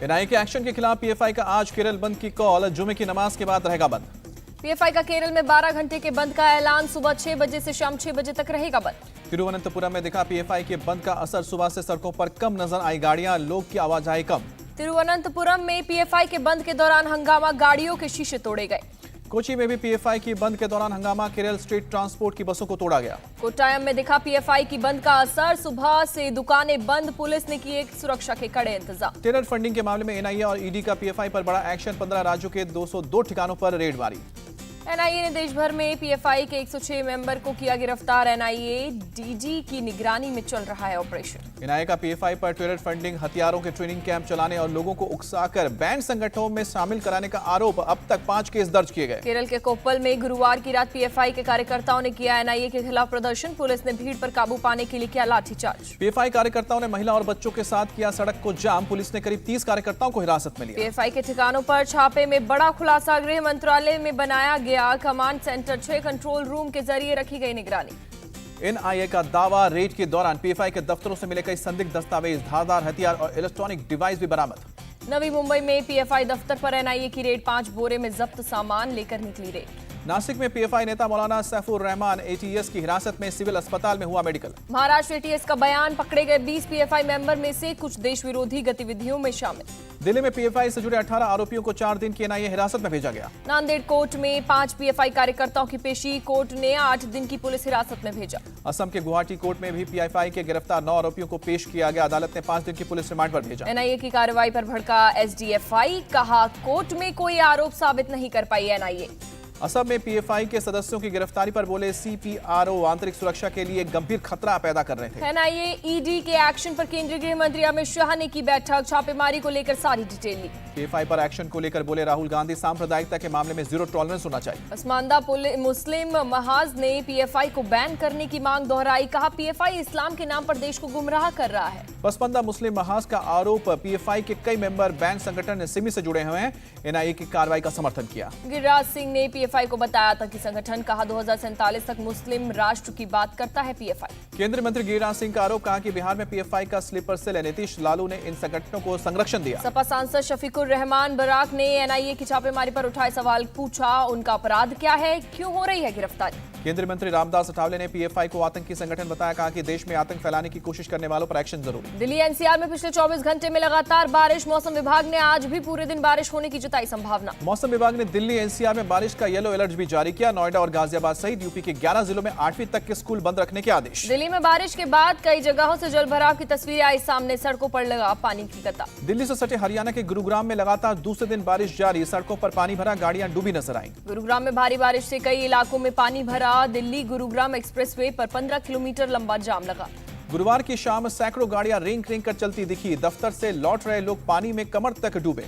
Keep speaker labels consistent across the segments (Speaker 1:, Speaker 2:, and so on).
Speaker 1: NIA के action के खिलाफ पीएफआई का आज केरल बंद की कॉल। जुमे की नमाज के बाद रहेगा बंद।
Speaker 2: पीएफआई का केरल में 12 घंटे के बंद का ऐलान। सुबह 6 बजे से शाम 6 बजे तक रहेगा बंद।
Speaker 1: तिरुवनंतपुरम में दिखा पीएफआई के बंद का असर। सुबह से सड़कों पर कम नजर आई गाड़ियां, लोग की आवाजाही कम।
Speaker 2: तिरुवनंतपुरम में पीएफआई के बंद के दौरान हंगामा, गाड़ियों के शीशे तोड़े गए।
Speaker 1: कोची में भी पीएफआई की बंद के दौरान हंगामा, केरल स्टेट ट्रांसपोर्ट की बसों को तोड़ा गया।
Speaker 2: कोट्टायम में दिखा पीएफआई की बंद का असर। सुबह से दुकानें बंद, पुलिस ने किए सुरक्षा के कड़े इंतजाम।
Speaker 1: टेरर फंडिंग के मामले में एनआईए और ईडी का पीएफआई पर बड़ा एक्शन। 15 राज्यों के 202 ठिकानों पर रेड मारी।
Speaker 2: एनआईए ने देश भर में पीएफआई के 106 मेंबर को किया गिरफ्तार। एनआईए डीजी की निगरानी में चल रहा है ऑपरेशन।
Speaker 1: एनआईए का पीएफआई पर टेरर फंडिंग, हथियारों के ट्रेनिंग कैंप चलाने और लोगों को उकसाकर बैंड संगठनों में शामिल कराने का आरोप। अब तक 5 केस दर्ज किए गए।
Speaker 2: केरल के कोप्पल में गुरुवार की रात पीएफआई के कार्यकर्ताओं ने किया एनआईए के खिलाफ प्रदर्शन। पुलिस ने भीड़ पर काबू पाने के लिए किया लाठीचार्ज।
Speaker 1: पीएफआई कार्यकर्ताओं ने महिला और बच्चों के साथ किया सड़क को जाम। पुलिस ने करीब 30 कार्यकर्ताओं को हिरासत में लिया।
Speaker 2: पीएफआई के ठिकानों पर छापे में बड़ा खुलासा। गृह मंत्रालय में बनाया गया कमांड सेंटर। 6 कंट्रोल रूम के जरिए रखी गई निगरानी।
Speaker 1: एनआईए का दावा, रेड के दौरान पीएफआई के दफ्तरों से मिले कई संदिग्ध दस्तावेज, धारदार हथियार और इलेक्ट्रॉनिक डिवाइस भी बरामद।
Speaker 2: नवी मुंबई में पीएफआई दफ्तर पर एनआईए की रेड। 5 बोरे में जब्त सामान लेकर निकली रेड।
Speaker 1: नासिक में पीएफआई नेता मौलाना सैफुर रहमान एटीएस की हिरासत में, सिविल अस्पताल में हुआ मेडिकल।
Speaker 2: महाराष्ट्र एटीएस का बयान। पकड़े गए 20 पीएफआई मेंबर में से कुछ देश विरोधी गतिविधियों में शामिल।
Speaker 1: दिल्ली में पीएफआई से जुड़े 18 आरोपियों को 4 दिन की एनआईए हिरासत में भेजा गया।
Speaker 2: नांदेड़ कोर्ट में 5 पीएफआई कार्यकर्ताओं की पेशी। कोर्ट ने 8 दिन की पुलिस हिरासत में भेजा।
Speaker 1: असम के गुवाहाटी कोर्ट में भी पीएफआई के गिरफ्तार 9 आरोपियों को पेश किया गया। अदालत ने 5 दिन की पुलिस रिमांड पर भेजा।
Speaker 2: एनआईए की कार्रवाई पर भड़का एसडीएफआई। कहा कोर्ट में कोई आरोप साबित नहीं कर पाई एनआईए।
Speaker 1: असम में पीएफआई के सदस्यों की गिरफ्तारी पर बोले सीपीआरओ आंतरिक सुरक्षा के लिए गंभीर खतरा पैदा कर रहे थे।
Speaker 2: एनआईए ईडी के एक्शन पर केंद्रीय गृह मंत्री अमित शाह ने की बैठक। छापेमारी को लेकर सारी डिटेल ली।
Speaker 1: पीएफआई पर एक्शन को लेकर बोले राहुल गांधी, सांप्रदायिकता के मामले में जीरो टॉलरेंस होना चाहिए।
Speaker 2: पसमानदा मुस्लिम महाज ने पीएफआई को बैन करने की मांग दोहराई। कहा पीएफआई इस्लाम के नाम पर देश को गुमराह कर रहा है।
Speaker 1: पसमानदा मुस्लिम महाज का आरोप, पीएफआई के कई मेंबर बैंड संगठन सिमी से जुड़े हुए हैं। एनआईए की कार्रवाई का समर्थन किया।
Speaker 2: गिरिराज सिंह ने पीएफआई को बताया था कि संगठन कहा 2047 तक मुस्लिम राष्ट्र की बात करता है पीएफआई।
Speaker 1: केंद्रीय मंत्री गिरिराज सिंह का आरोप, कहा कि बिहार में पीएफआई का स्लीपर सेल है। नीतीश लालू ने इन संगठनों को संरक्षण दिया।
Speaker 2: सपा सांसद शफीकुर रहमान बराक ने एनआईए की छापेमारी पर उठाए सवाल। पूछा उनका अपराध क्या है, क्यों हो रही है गिरफ्तारी।
Speaker 1: केंद्रीय मंत्री रामदास अठावले ने पीएफआई को आतंकी संगठन बताया। कहा कि देश में आतंक फैलाने की कोशिश करने वालों पर एक्शन जरूरी।
Speaker 2: दिल्ली एनसीआर में पिछले 24 घंटे में लगातार बारिश। मौसम विभाग ने आज भी पूरे दिन बारिश होने की जताई संभावना।
Speaker 1: मौसम विभाग ने दिल्ली एनसीआर में बारिश का येलो अलर्ट भी जारी किया। नोएडा और गाजियाबाद सहित यूपी के 11 जिलों में 8वीं तक के स्कूल बंद रखने के आदेश।
Speaker 2: दिल्ली में बारिश के बाद कई जगहों से जलभराव की तस्वीरें आई सामने। सड़कों पर लगा पानी की कतार।
Speaker 1: दिल्ली से सटे हरियाणा के गुरुग्राम में लगातार दूसरे दिन बारिश जारी। सड़कों पर पानी भरा, गाड़ियां डूबी नजर आईं।
Speaker 2: गुरुग्राम में भारी बारिश से कई इलाकों में पानी भरा। दिल्ली गुरुग्राम एक्सप्रेसवे पर 15 किलोमीटर लंबा जाम लगा।
Speaker 1: गुरुवार की शाम सैकड़ों गाड़ियां रेंग रेंग कर चलती दिखी। दफ्तर से लौट रहे लोग पानी में कमर तक डूबे।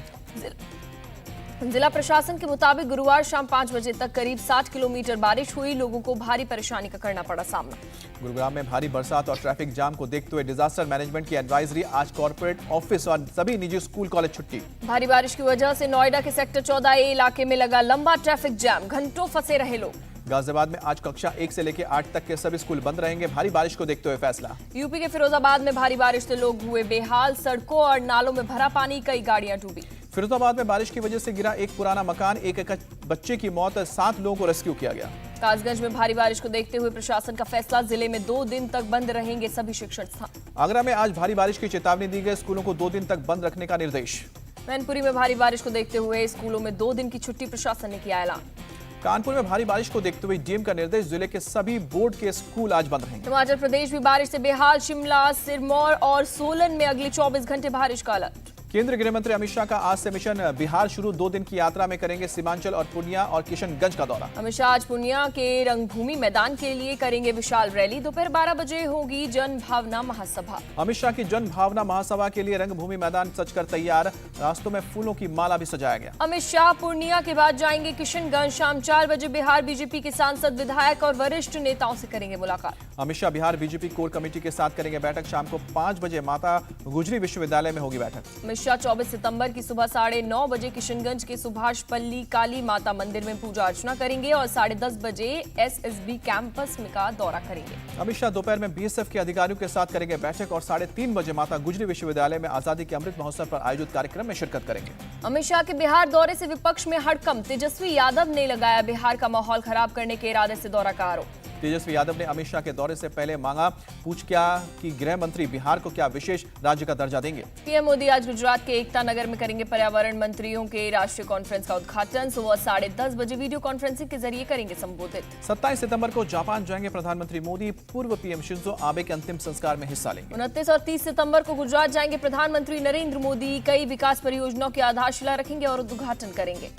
Speaker 2: जिला प्रशासन के मुताबिक गुरुवार शाम 5 बजे तक करीब 60 किलोमीटर बारिश हुई। लोगों को भारी परेशानी का करना पड़ा सामना।
Speaker 1: गुरुग्राम में भारी बरसात और ट्रैफिक जाम को देखते हुए डिजास्टर मैनेजमेंट की एडवाइजरी। आज कॉर्पोरेट ऑफिस और सभी निजी स्कूल कॉलेज छुट्टी।
Speaker 2: भारी बारिश की वजह से नोएडा के सेक्टर 14A इलाके में लगा लंबा ट्रैफिक जाम। घंटों फंसे रहे लोग।
Speaker 1: गाजियाबाद में आज कक्षा 1 से लेकर 8 तक के सभी स्कूल बंद रहेंगे। भारी बारिश को देखते हुए फैसला।
Speaker 2: यूपी के फिरोजाबाद में भारी बारिश से लोग हुए बेहाल। सड़कों और नालों में भरा पानी, कई गाड़ियां डूबी।
Speaker 1: फिरोजाबाद में बारिश की वजह से गिरा एक पुराना मकान। एक बच्चे की मौत, 7 लोगों को रेस्क्यू किया गया।
Speaker 2: कासगंज में भारी बारिश को देखते हुए प्रशासन का फैसला। जिले में 2 दिन तक बंद रहेंगे सभी शिक्षण संस्थान।
Speaker 1: आगरा में आज भारी बारिश की चेतावनी दी गई। स्कूलों को 2 दिन तक बंद रखने का निर्देश।
Speaker 2: मैनपुरी में भारी बारिश को देखते हुए स्कूलों में 2 दिन की छुट्टी, प्रशासन ने किया ऐलान।
Speaker 1: कानपुर में भारी बारिश को देखते हुए डीएम का निर्देश। जिले के सभी बोर्ड के स्कूल आज बंद रहेंगे।
Speaker 2: हिमाचल प्रदेश भी बारिश से बेहाल। शिमला, सिरमौर और सोलन में अगले 24 घंटे बारिश का अलर्ट।
Speaker 1: केंद्रीय गृह मंत्री अमित शाह का आज से मिशन बिहार शुरू। 2 दिन की यात्रा में करेंगे सीमांचल और पूर्णिया और किशनगंज का दौरा।
Speaker 2: अमित शाह आज पूर्णिया के रंगभूमि मैदान के लिए करेंगे विशाल रैली। दोपहर 12 बजे होगी जन भावना महासभा।
Speaker 1: अमित शाह की जन भावना महासभा के लिए रंगभूमि मैदान सजकर तैयार। रास्तों में फूलों की माला भी सजाया गया।
Speaker 2: अमित शाह पूर्णिया के बाद जाएंगे किशनगंज। शाम 4 बजे बिहार बीजेपी के सांसद, विधायक और वरिष्ठ नेताओं से करेंगे मुलाकात।
Speaker 1: Amit Shah Bihar BJP core committee के साथ करेंगे बैठक। शाम को 5 बजे माता गुजरी विश्वविद्यालय में होगी बैठक।
Speaker 2: अमित अमित शाह 24 सितंबर की सुबह 9:30 बजे किशनगंज के सुभाष पल्ली काली माता मंदिर में पूजा अर्चना करेंगे और 10:30 बजे एसएसबी कैंपस में का दौरा करेंगे।
Speaker 1: अमित शाह दोपहर में बीएसएफ के अधिकारियों के साथ करेंगे बैठक और 3:30 बजे माता गुजरी विश्वविद्यालय में आजादी के अमृत महोत्सव पर आयोजित कार्यक्रम में शिरकत करेंगे।
Speaker 2: अमित शाह के बिहार दौरे से विपक्ष में हड़कंप। तेजस्वी यादव ने लगाया बिहार का माहौल खराब करने के इरादे से दौरा का आरोप।
Speaker 1: तेजस्वी यादव ने अमित शाह के दौरे से पहले मांगा पूछ क्या कि गृह मंत्री बिहार को क्या विशेष राज्य का दर्जा देंगे।
Speaker 2: पीएम मोदी आज गुजरात के एकता नगर में करेंगे पर्यावरण मंत्रियों के राष्ट्रीय कॉन्फ्रेंस का उद्घाटन। सुबह 10:30 बजे वीडियो कॉन्फ्रेंसिंग के जरिए करेंगे संबोधित।
Speaker 1: 27 सितंबर को जापान जाएंगे प्रधानमंत्री मोदी। पूर्व पीएम शिंजो आबे के अंतिम संस्कार में हिस्सा लेंगे।
Speaker 2: 29 और 30 सितंबर को गुजरात जाएंगे प्रधानमंत्री नरेंद्र मोदी। कई विकास परियोजनाओं की आधारशिला रखेंगे और उद्घाटन करेंगे।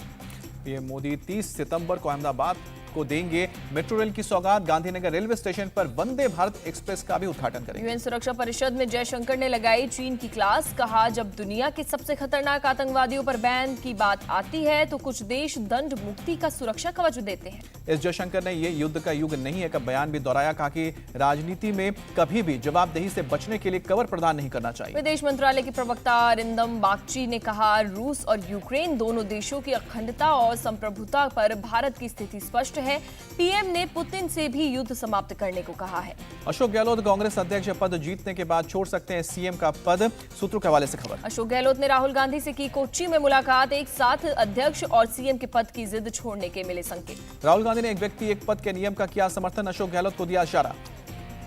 Speaker 1: पीएम मोदी 30 सितंबर को अहमदाबाद को देंगे मेट्रो रेल की सौगात। गांधीनगर रेलवे स्टेशन पर वंदे भारत एक्सप्रेस का भी उद्घाटन करेंगे।
Speaker 2: यूएन सुरक्षा परिषद में जयशंकर ने लगाई चीन की क्लास। कहा, जब दुनिया के सबसे खतरनाक आतंकवादियों पर बैन की बात आती है तो कुछ देश दंड मुक्ति का सुरक्षा कवच देते हैं।
Speaker 1: एस जयशंकर ने ये युद्ध का युग नहीं है का बयान भी दोहराया। कहा कि राजनीति में कभी भी जवाबदेही से बचने के लिए कवर प्रदान नहीं करना चाहिए।
Speaker 2: विदेश मंत्रालय की प्रवक्ता अरिंदम बागची ने कहा, रूस और यूक्रेन दोनों देशों की अखंडता और संप्रभुता पर भारत की स्थिति स्पष्ट है। पीएम ने पुतिन से भी युद्ध समाप्त करने को कहा है।
Speaker 1: अशोक गहलोत कांग्रेस अध्यक्ष पद जीतने के बाद छोड़ सकते हैं सीएम का पद। सूत्रों के हवाले से खबर।
Speaker 2: अशोक गहलोत ने राहुल गांधी से की कोच्चि में मुलाकात। एक साथ अध्यक्ष और सीएम के पद की जिद छोड़ने के मिले संकेत।
Speaker 1: राहुल गांधी ने एक व्यक्ति एक पद के नियम का किया समर्थन। अशोक गहलोत को दिया इशारा।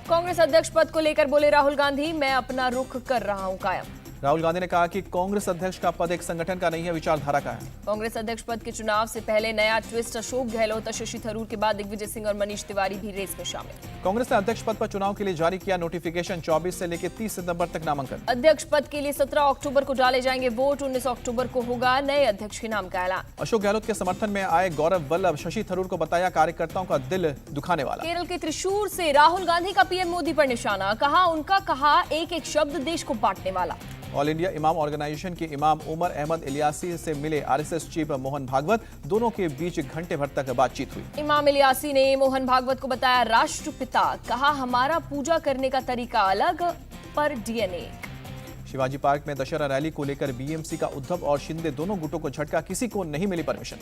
Speaker 2: कांग्रेस अध्यक्ष पद को लेकर बोले राहुल गांधी, मैं अपना रुख कर रहा हूं कायम।
Speaker 1: राहुल गांधी ने कहा कि कांग्रेस अध्यक्ष का पद एक संगठन का नहीं है, विचारधारा का है।
Speaker 2: कांग्रेस अध्यक्ष पद के चुनाव से पहले नया ट्विस्ट। अशोक गहलोत, शशि थरूर के बाद दिग्विजय सिंह और मनीष तिवारी भी रेस में शामिल।
Speaker 1: कांग्रेस ने अध्यक्ष पद पर चुनाव के लिए जारी किया नोटिफिकेशन। 24 से लेकर 30 सितंबर तक नामांकन।
Speaker 2: अध्यक्ष पद के लिए 17 अक्टूबर को डाले जाएंगे वोट। 19 अक्टूबर को होगा नए अध्यक्ष के नाम का ऐलान।
Speaker 1: अशोक गहलोत के समर्थन में आए गौरव वल्लभ शशि थरूर को बताया कार्यकर्ताओं का दिल दुखाने वाला।
Speaker 2: केरल के त्रिशूर से राहुल गांधी का पीएम मोदी पर निशाना। कहा, उनका कहा एक एक शब्द देश को बांटने वाला।
Speaker 1: ऑल इंडिया इमाम ऑर्गेनाइजेशन के इमाम उमर अहमद इलियासी से मिले आरएसएस चीफ मोहन भागवत। दोनों के बीच घंटे भर तक बातचीत हुई।
Speaker 2: इमाम इलियासी ने मोहन भागवत को बताया राष्ट्रपिता। कहा, हमारा पूजा करने का तरीका अलग पर डीएनए।
Speaker 1: शिवाजी पार्क में दशहरा रैली को लेकर बीएमसी का उद्धव और शिंदे दोनों गुटों को झटका। किसी को नहीं मिली परमिशन।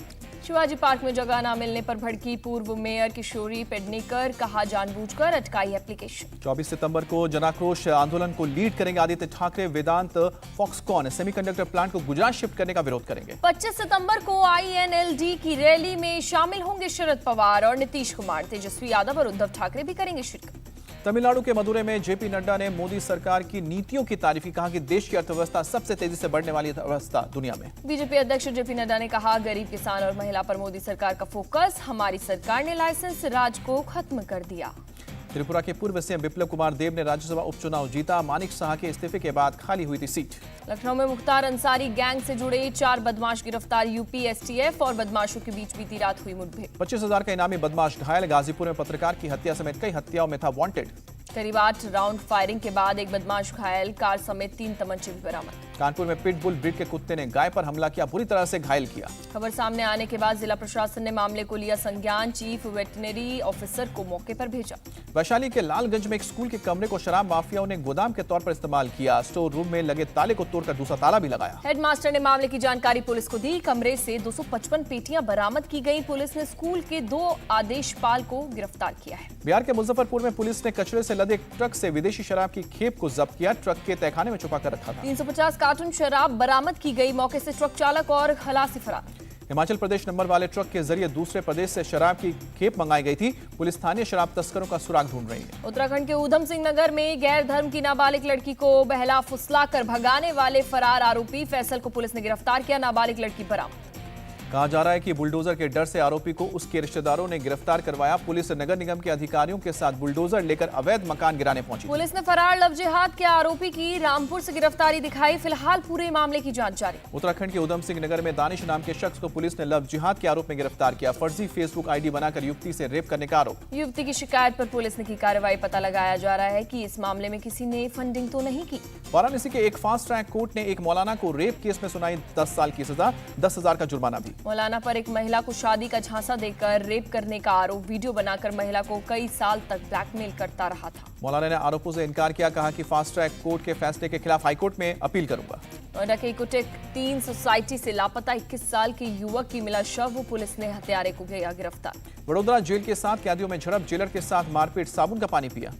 Speaker 2: शिवाजी पार्क में जगह न मिलने पर भड़की पूर्व मेयर किशोरी पेडनेकर। कहा, जानबूझकर अटकाई एप्लीकेशन। 24
Speaker 1: सितंबर को जनाक्रोश आंदोलन को लीड करेंगे आदित्य ठाकरे। वेदांत फॉक्सकॉन सेमीकंडक्टर प्लांट को गुजरात शिफ्ट करने का विरोध करेंगे।
Speaker 2: 25 सितंबर को आईएनएलडी की रैली में शामिल होंगे शरद पवार और नीतीश कुमार। तेजस्वी यादव और उद्धव ठाकरे भी करेंगे शिरकत।
Speaker 1: तमिलनाडु के मदुरै में जेपी नड्डा ने मोदी सरकार की नीतियों की तारीफ की। कहा कि देश की अर्थव्यवस्था सबसे तेजी से बढ़ने वाली अर्थव्यवस्था दुनिया में।
Speaker 2: बीजेपी अध्यक्ष जेपी नड्डा ने कहा, गरीब किसान और महिला पर मोदी सरकार का फोकस। हमारी सरकार ने लाइसेंस राज को खत्म कर दिया।
Speaker 1: त्रिपुरा के पूर्व सीएम विप्लव कुमार देव ने राज्यसभा उपचुनाव जीता। मानिक साहा के इस्तीफे के बाद खाली हुई थी सीट।
Speaker 2: लखनऊ में मुख्तार अंसारी गैंग से जुड़े 4 बदमाश गिरफ्तार। यूपी एसटीएफ और बदमाशों के बीच बीती रात हुई मुठभेड़।
Speaker 1: 25,000 का इनामी बदमाश घायल। गाजीपुर में पत्रकार की हत्या समेत कई हत्याओं में था वांटेड।
Speaker 2: करीब 8 राउंड फायरिंग के बाद एक बदमाश घायल। कार समेत 3 तमंचे भी बरामद।
Speaker 1: कानपुर में पिटबुल ब्रीड के कुत्ते ने गाय पर हमला किया, बुरी तरह से घायल किया।
Speaker 2: खबर सामने आने के बाद जिला प्रशासन ने मामले को लिया संज्ञान। चीफ वेटनरी ऑफिसर को मौके पर भेजा।
Speaker 1: वैशाली के लालगंज में एक स्कूल के कमरे को शराब माफियाओं ने गोदाम के तौर पर इस्तेमाल किया। स्टोर रूम में लगे ताले को तोड़कर दूसरा ताला भी लगाया।
Speaker 2: हेडमास्टर ने मामले की जानकारी पुलिस को दी। कमरे से 255 पेटियां बरामद की गई। पुलिस ने स्कूल के 2 आदेशपाल को गिरफ्तार किया है।
Speaker 1: बिहार के मुजफ्फरपुर में पुलिस ने कचरे से लदे ट्रक से विदेशी शराब की खेप को जब्त किया। ट्रक के तहखाने में छुपा कर रखा था।
Speaker 2: 350 कार्टून शराब बरामद की गई। मौके से ट्रक चालक और खलासी फरार।
Speaker 1: हिमाचल प्रदेश नंबर वाले ट्रक के जरिए दूसरे प्रदेश से शराब की खेप मंगाई गई थी। पुलिस स्थानीय शराब तस्करों का सुराग ढूंढ रही है।
Speaker 2: उत्तराखंड के ऊधम सिंह नगर में गैर धर्म की नाबालिग लड़की को बहला फुसलाकर भगाने वाले फरार आरोपी फैसल को पुलिस ने गिरफ्तार किया। नाबालिग लड़की बरामद।
Speaker 1: कहा जा रहा है कि बुलडोजर के डर से आरोपी को उसके रिश्तेदारों ने गिरफ्तार करवाया। पुलिस नगर निगम के अधिकारियों के साथ बुलडोजर लेकर अवैध मकान गिराने पहुंची।
Speaker 2: पुलिस ने फरार लव जिहाद के आरोपी की रामपुर से गिरफ्तारी दिखाई। फिलहाल पूरे मामले की जांच जारी।
Speaker 1: उत्तराखंड के उधम सिंह नगर में दानिश नाम के शख्स को पुलिस ने लव जिहाद के आरोप में गिरफ्तार किया। फर्जी फेसबुक आईडी बनाकर युवती से रेप करने का आरोप।
Speaker 2: युवती की शिकायत पर पुलिस ने की कार्रवाई। पता लगाया जा रहा है कि इस मामले में किसी ने फंडिंग तो नहीं की।
Speaker 1: वाराणसी के एक फास्ट ट्रैक कोर्ट ने एक मौलाना को रेप केस में सुनाई 10 साल की सजा, 10,000 का जुर्माना भी।
Speaker 2: मौलाना पर एक महिला को शादी का झांसा देकर रेप करने का आरोप। वीडियो बनाकर महिला को कई साल तक ब्लैकमेल करता रहा था।
Speaker 1: मौलाना ने आरोपों से इनकार किया। कहा कि फास्ट ट्रैक कोर्ट के फैसले के खिलाफ हाईकोर्ट में अपील करूंगा।
Speaker 2: नोएडा के इकोटेक 3 सोसाइटी से लापता 21 साल के युवक की मिला शव, पुलिस ने हत्यारे को किया गिरफ्तार।
Speaker 1: वडोदरा जेल के 7 कैदियों में झड़प, जेलर के साथ मारपीट, साबुन का पानी पिया।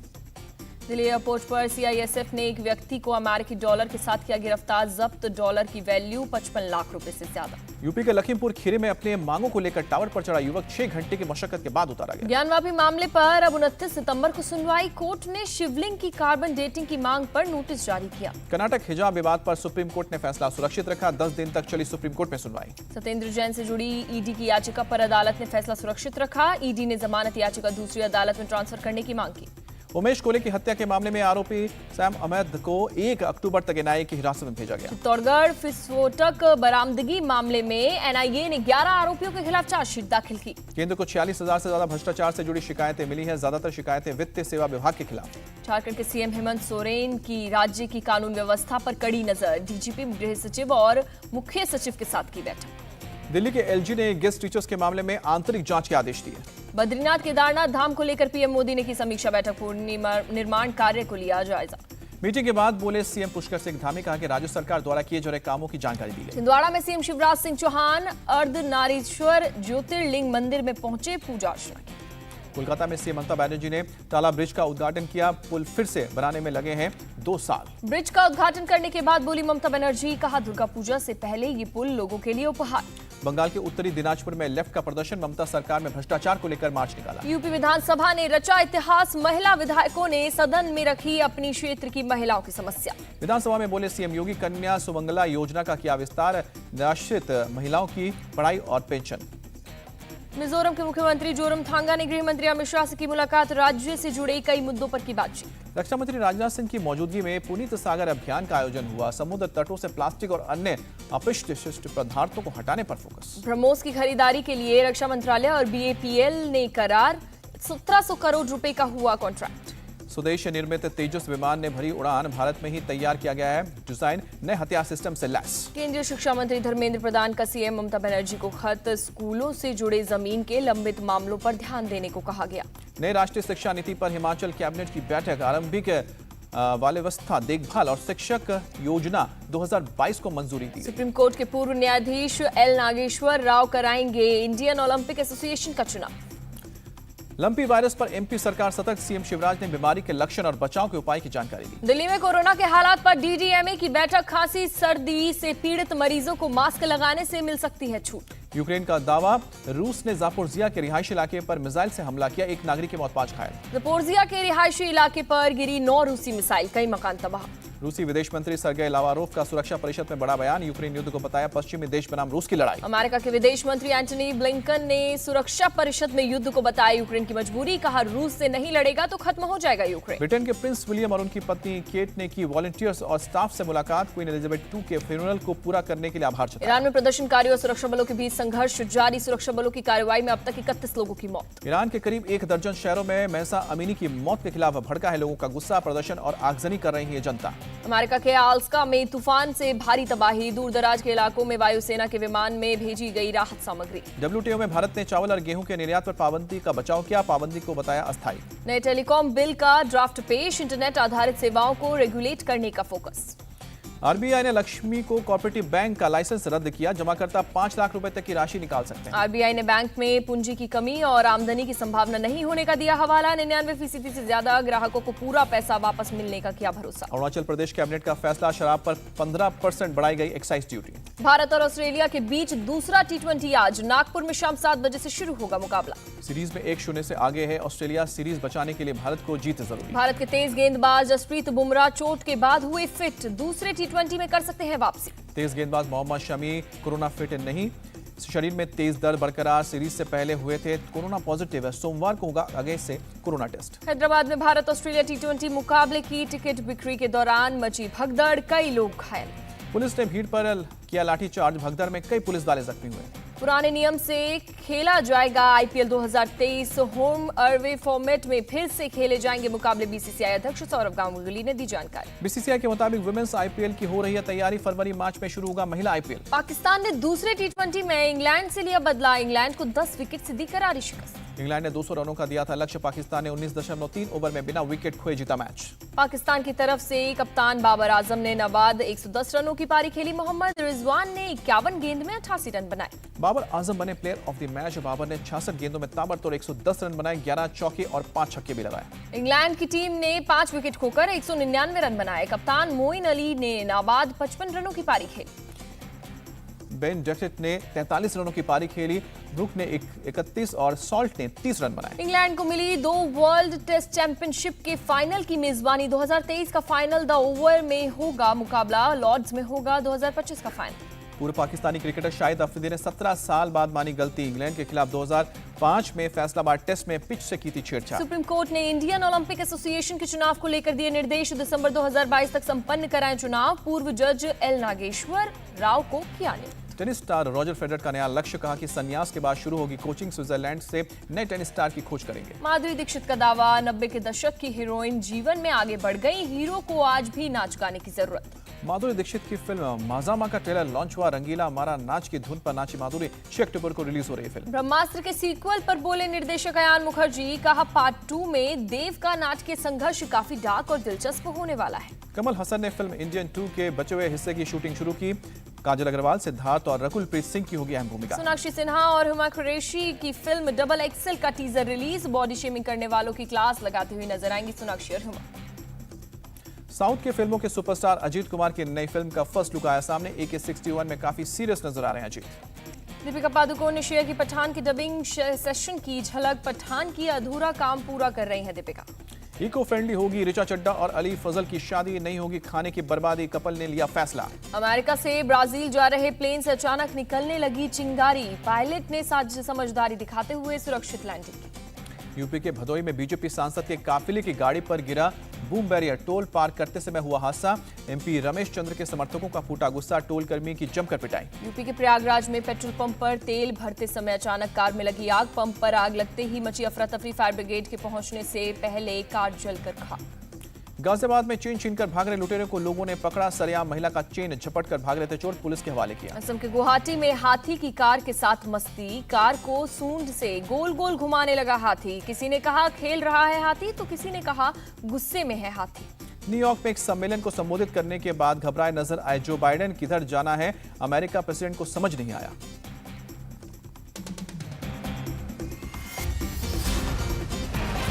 Speaker 2: दिल्ली एयरपोर्ट पर सीआईएसएफ ने एक व्यक्ति को अमेरिकी डॉलर के साथ किया गिरफ्तार, जब्त डॉलर की वैल्यू 55 लाख रुपए से ज्यादा।
Speaker 1: यूपी के लखीमपुर खीरी में अपने मांगों को लेकर टावर पर चढ़ा युवक 6 घंटे की मशक्कत के बाद उतारा गया।
Speaker 2: ज्ञानवापी मामले पर अब 29 सितंबर को सुनवाई, कोर्ट ने शिवलिंग की कार्बन डेटिंग की मांग पर नोटिस जारी किया।
Speaker 1: कर्नाटक हिजाब विवाद पर सुप्रीम कोर्ट ने फैसला सुरक्षित रखा, 10 दिन तक चली सुप्रीम कोर्ट में सुनवाई।
Speaker 2: सत्येंद्र जैन से जुड़ी ईडी की याचिका पर अदालत ने फैसला सुरक्षित रखा, ईडी ने जमानत याचिका दूसरी अदालत में ट्रांसफर करने की मांग की।
Speaker 1: उमेश कोले की हत्या के मामले में आरोपी सैम अहमद को 1 अक्टूबर तक एनआईए की हिरासत में भेजा गया।
Speaker 2: चित्तौड़गढ़ विस्फोटक बरामदगी मामले में एनआईए ने 11 आरोपियों के खिलाफ चार्जशीट दाखिल की।
Speaker 1: केंद्र को 46,000 से ज्यादा भ्रष्टाचार से जुड़ी शिकायतें मिली हैं, ज्यादातर शिकायतें वित्तीय सेवा विभाग के खिलाफ।
Speaker 2: झारखंड के सीएम हेमंत सोरेन की राज्य की कानून व्यवस्था पर कड़ी नजर, डीजीपी, गृह सचिव और मुख्य सचिव के साथ की बैठक।
Speaker 1: दिल्ली के एलजी ने गेस्ट टीचर्स के मामले में आंतरिक जांच के आदेश दिए।
Speaker 2: बद्रीनाथ केदारनाथ धाम को लेकर पीएम मोदी ने की समीक्षा बैठक, पूर्ण निर्माण कार्य को लिया जायजा।
Speaker 1: मीटिंग के बाद बोले सीएम पुष्कर सिंह धामी, कहा कि राज्य सरकार द्वारा किए जा रहे कामों की जानकारी दी गई।
Speaker 2: छिंदवाड़ा में सीएम शिवराज सिंह चौहान अर्धनारीश्वर ज्योतिर्लिंग मंदिर में पहुंचे, पूजा अर्चना की।
Speaker 1: कोलकाता में सीएम ममता बनर्जी ने टाला ब्रिज का उद्घाटन किया, पुल फिर से बनाने में लगे हैं 2 साल।
Speaker 2: ब्रिज का उद्घाटन करने के बाद बोली ममता बनर्जी, कहा दुर्गा पूजा से पहले ये पुल लोगों के लिए उपहार।
Speaker 1: बंगाल के उत्तरी दिनाजपुर में लेफ्ट का प्रदर्शन, ममता सरकार में भ्रष्टाचार को लेकर मार्च निकाला।
Speaker 2: यूपी विधानसभा ने रचा इतिहास, महिला विधायकों ने सदन में रखी अपनी क्षेत्र की महिलाओं की समस्या।
Speaker 1: विधानसभा में बोले सीएम योगी, कन्या सुमंगला योजना का किया विस्तार, निराश्रित महिलाओं की पढ़ाई और पेंशन।
Speaker 2: मिजोरम के मुख्यमंत्री जोरमथांगा ने गृह मंत्री अमित शाह से की मुलाकात, राज्य से जुड़े कई मुद्दों पर की बातचीत।
Speaker 1: रक्षा मंत्री राजनाथ सिंह की मौजूदगी में पुनीत सागर अभियान का आयोजन हुआ, समुद्र तटों से प्लास्टिक और अन्य अपशिष्ट शिष्ट पदार्थों को हटाने पर फोकस।
Speaker 2: ब्रह्मोस की खरीदारी के लिए रक्षा मंत्रालय और बीएपीएल ने करार, 1700 करोड़ रुपए का हुआ कॉन्ट्रैक्ट।
Speaker 1: स्वदेश निर्मित तेजस विमान ने भरी उड़ान, भारत में ही तैयार किया गया है, डिजाइन नए हथियार सिस्टम से लैस। केंद्रीय
Speaker 2: शिक्षा मंत्री धर्मेंद्र प्रधान का सीएम ममता बनर्जी को खत, स्कूलों से जुड़े जमीन के लंबित मामलों पर ध्यान देने को कहा गया।
Speaker 1: नई राष्ट्रीय शिक्षा नीति पर हिमाचल कैबिनेट की बैठक, आरंभिक बाल्यावस्था देखभाल और शिक्षक योजना 2022 को मंजूरी दी।
Speaker 2: सुप्रीम कोर्ट के पूर्व न्यायाधीश एल नागेश्वर राव कराएंगे इंडियन ओलंपिक एसोसिएशन का चुनाव।
Speaker 1: लंपी वायरस पर एमपी सरकार सतर्क, सीएम शिवराज ने बीमारी के लक्षण और बचाव के उपाय की जानकारी दी।
Speaker 2: दिल्ली में कोरोना के हालात पर डीडीएमए की बैठक, खांसी सर्दी से पीड़ित मरीजों को मास्क लगाने से मिल सकती है छूट।
Speaker 1: यूक्रेन का दावा, रूस ने जापोरिजिया के रिहायशी इलाके पर मिसाइल से हमला किया, 1 नागरिक की मौत, 5 घायल।
Speaker 2: जापोरिजिया के रिहायशी इलाके पर गिरी 9 रूसी मिसाइल, कई मकान तबाह।
Speaker 1: रूसी विदेश मंत्री सर्गेई लावारोव का सुरक्षा परिषद में बड़ा बयान, यूक्रेन युद्ध को बताया पश्चिमी देश बनाम रूस की लड़ाई।
Speaker 2: अमेरिका के विदेश मंत्री एंटनी ब्लिंकन ने सुरक्षा परिषद में युद्ध को बताया यूक्रेन की मजबूरी, कहा रूस से नहीं लड़ेगा तो खत्म हो जाएगा यूक्रेन।
Speaker 1: ब्रिटेन के प्रिंस विलियम और उनकी पत्नी केट ने की वॉलंटियर्स और स्टाफ से मुलाकात, क्वीन एलिजाबेथ II के फ्यूनरल को पूरा करने के लिए आभार जताया।
Speaker 2: ईरान में प्रदर्शनकारियों और सुरक्षा बलों के बीच संघर्ष जारी, सुरक्षा बलों की कार्रवाई में अब तक 31 लोगों की मौत।
Speaker 1: ईरान के करीब 1 दर्जन शहरों में महसा अमीनी की मौत के खिलाफ भड़का है लोगों का गुस्सा, प्रदर्शन और आगजनी कर रही है जनता।
Speaker 2: अमेरिका के आल्स्का में तूफान से भारी तबाही, दूर दराज के इलाकों में वायुसेना के विमान में भेजी गई राहत सामग्री।
Speaker 1: WTO में भारत ने चावल और गेहूं के निर्यात पर पाबंदी का बचाव किया, पाबंदी को बताया अस्थायी।
Speaker 2: नए टेलीकॉम बिल का ड्राफ्ट पेश, इंटरनेट आधारित सेवाओं को रेगुलेट करने का फोकस।
Speaker 1: आरबीआई ने लक्ष्मी को कोऑपरेटिव बैंक का लाइसेंस रद्द किया, जमाकर्ता 5 लाख रुपए तक की राशि निकाल सकते हैं।
Speaker 2: आरबीआई ने बैंक में पूंजी की कमी और आमदनी की संभावना नहीं होने का दिया हवाला, 99% से ज्यादा ग्राहकों को पूरा पैसा वापस मिलने का किया भरोसा।
Speaker 1: अरुणाचल प्रदेश कैबिनेट का फैसला, शराब पर 15% बढ़ाई गई एक्साइज ड्यूटी।
Speaker 2: भारत और ऑस्ट्रेलिया के बीच दूसरा T20 आज नागपुर में शाम 7 बजे से शुरू होगा मुकाबला।
Speaker 1: सीरीज में 1-0 से आगे है ऑस्ट्रेलिया, सीरीज बचाने के लिए भारत को जीत जरूरी।
Speaker 2: भारत के तेज गेंदबाज जसप्रीत बुमराह चोट के बाद हुए फिट, दूसरे T20 में कर सकते हैं वापसी।
Speaker 1: तेज गेंदबाज मोहम्मद शमी कोरोना फिट नहीं, शरीर में तेज दर्द बरकरार, सीरीज से पहले हुए थे कोरोना पॉजिटिव है, सोमवार को होगा आगे से कोरोना टेस्ट।
Speaker 2: हैदराबाद में भारत ऑस्ट्रेलिया T20 मुकाबले की टिकट बिक्री के दौरान मची भगदड़, कई लोग घायल।
Speaker 1: पुलिस ने भीड़ पर किया लाठीचार्ज, भगदड़ में कई पुलिस वाले जख्मी हुए।
Speaker 2: पुराने नियम से खेला जाएगा आईपीएल 2023, होम अवे फॉर्मेट में फिर से खेले जाएंगे मुकाबले, बीसीसीआई अध्यक्ष सौरव गांगुली ने दी जानकारी।
Speaker 1: बीसीसीआई के मुताबिक वुमेन्स आईपीएल की हो रही है तैयारी, फरवरी मार्च में शुरू होगा महिला आईपीएल।
Speaker 2: पाकिस्तान ने दूसरे T20 में इंग्लैंड से लिया बदला, इंग्लैंड को 10 विकेट से दी करारी शिकस्त।
Speaker 1: इंग्लैंड ने 200 रनों का दिया था लक्ष्य। पाकिस्तान ने 19.3 ओवर में बिना विकेट खोए जीता मैच।
Speaker 2: पाकिस्तान की तरफ से कप्तान बाबर आजम ने नाबाद 110 रनों की पारी खेली। मोहम्मद रिजवान ने 51 गेंद में 88 रन बनाए।
Speaker 1: बाबर आजम बने player of the match. Babar ने 66 गेंदों में ताबड़तोड़ 110 रन बनाए, 11 चौके और 5 छक्के भी लगाए।
Speaker 2: इंग्लैंड की टीम ने 5 विकेट खोकर 199 रन बनाए। कप्तान मोइन अली ने नाबाद 55 रनों की पारी खेली।
Speaker 1: बेन डकट ने 43 रनों की पारी खेली। ब्रुक ने 31 और सॉल्ट ने 30 रन बनाए।
Speaker 2: इंग्लैंड को मिली 2 वर्ल्ड टेस्ट चैंपियनशिप के फाइनल की मेजबानी। 2023 का फाइनल द ओवर में होगा मुकाबला, लॉर्ड्स में होगा 2025 का फाइनल।
Speaker 1: पूर्व पाकिस्तानी क्रिकेटर शाहिद अफरीदी ने 17 साल बाद मानी गलती। इंग्लैंड के खिलाफ 2005 में फैसलाबाद टेस्ट में पिच से की थी छेड़छाड़।
Speaker 2: सुप्रीम कोर्ट ने इंडियन ओलंपिक एसोसिएशन के चुनाव को लेकर दिए निर्देश। दिसंबर 2022 तक संपन्न कराएं चुनाव। पूर्व जज एल नागेश्वर राव को किया नियुक्त।
Speaker 1: टेनिस स्टार रॉजर फेडरर का नया लक्ष्य, कहा कि संन्यास के बाद शुरू होगी कोचिंग। स्विट्जरलैंड से नए टेनिस स्टार की खोज करेंगे।
Speaker 2: माधुरी दीक्षित का दावा, 90 के दशक की हीरोइन जीवन में आगे बढ़ गई। हीरो को आज भी नाच गाने की जरूरत।
Speaker 1: माधुरी दीक्षित की फिल्म माजामा का ट्रेलर लॉन्च हुआ। रंगीला मारा नाच की धुन पर नाची माधुरी। 6 अक्टूबर को रिलीज हो रही है फिल्म।
Speaker 2: ब्रह्मास्त्र के सीक्वल पर बोले निर्देशक अयान मुखर्जी, कहा पार्ट 2 में देव का नाटकीय संघर्ष काफी डार्क और दिलचस्प होने वाला है।
Speaker 1: कमल हसन ने फिल्म इंडियन 2 के बचे हुए हिस्से की शूटिंग शुरू की। काजल अग्रवाल, सिद्धार्थ और रकुल प्रीत सिंह की होगी अहम भूमिका।
Speaker 2: सोनाक्षी सिन्हा और हुमा कुरैशी की फिल्म डबल एक्सेल का टीजर रिलीज। बॉडी शेमिंग करने वालों की क्लास लगाती हुई नजर आएंगी सोनाक्षी और हुमा।
Speaker 1: साउथ के फिल्मों के सुपरस्टार अजीत कुमार की नई फिल्म का फर्स्ट लुक आया सामने। AK-61 में काफी सीरियस नजर आ रहे हैं अजीत।
Speaker 2: दीपिका पादुकोण ने शेयर की पठान की डबिंग सेशन की झलक। पठान की अधूरा काम पूरा कर रही हैं दीपिका।
Speaker 1: इको फ्रेंडली होगी ऋचा चड्ढा और अली फजल की शादी। नहीं होगी खाने की बर्बादी, कपल ने लिया फैसला।
Speaker 2: अमेरिका से ब्राजील जा रहे प्लेन से अचानक निकलने लगी चिंगारी। पायलट ने समझदारी दिखाते हुए सुरक्षित लैंडिंग की।
Speaker 1: यूपी के भदोई में बीजेपी सांसद के काफिले की गाड़ी पर गिरा बूम बैरियर। टोल पार करते समय हुआ हादसा। MP रमेश चंद्र के समर्थकों का फूटा गुस्सा। टोल कर्मी की जमकर पिटाई।
Speaker 2: यूपी के प्रयागराज में पेट्रोल पंप पर तेल भरते समय अचानक कार में लगी आग। पंप पर आग लगते ही मची अफरा तफरी। फायर ब्रिगेड के पहुंचने से पहले कार जलकर खाक।
Speaker 1: गाजियाबाद में चेन छीनकर भाग रहे लुटेरों को लोगों ने पकड़ा। सरेआम महिला का चेन झपटकर भाग रहे थे चोर, पुलिस के हवाले किया।
Speaker 2: असम के गुवाहाटी में हाथी की कार के साथ मस्ती। कार को सूंड से गोल गोल घुमाने लगा हाथी। किसी ने कहा खेल रहा है हाथी, तो किसी ने कहा गुस्से में है हाथी।
Speaker 1: न्यूयॉर्क में एक सम्मेलन को संबोधित करने के बाद घबराए नजर आए जो बाइडेन। किधर जाना है अमेरिका प्रेसिडेंट को समझ नहीं आया।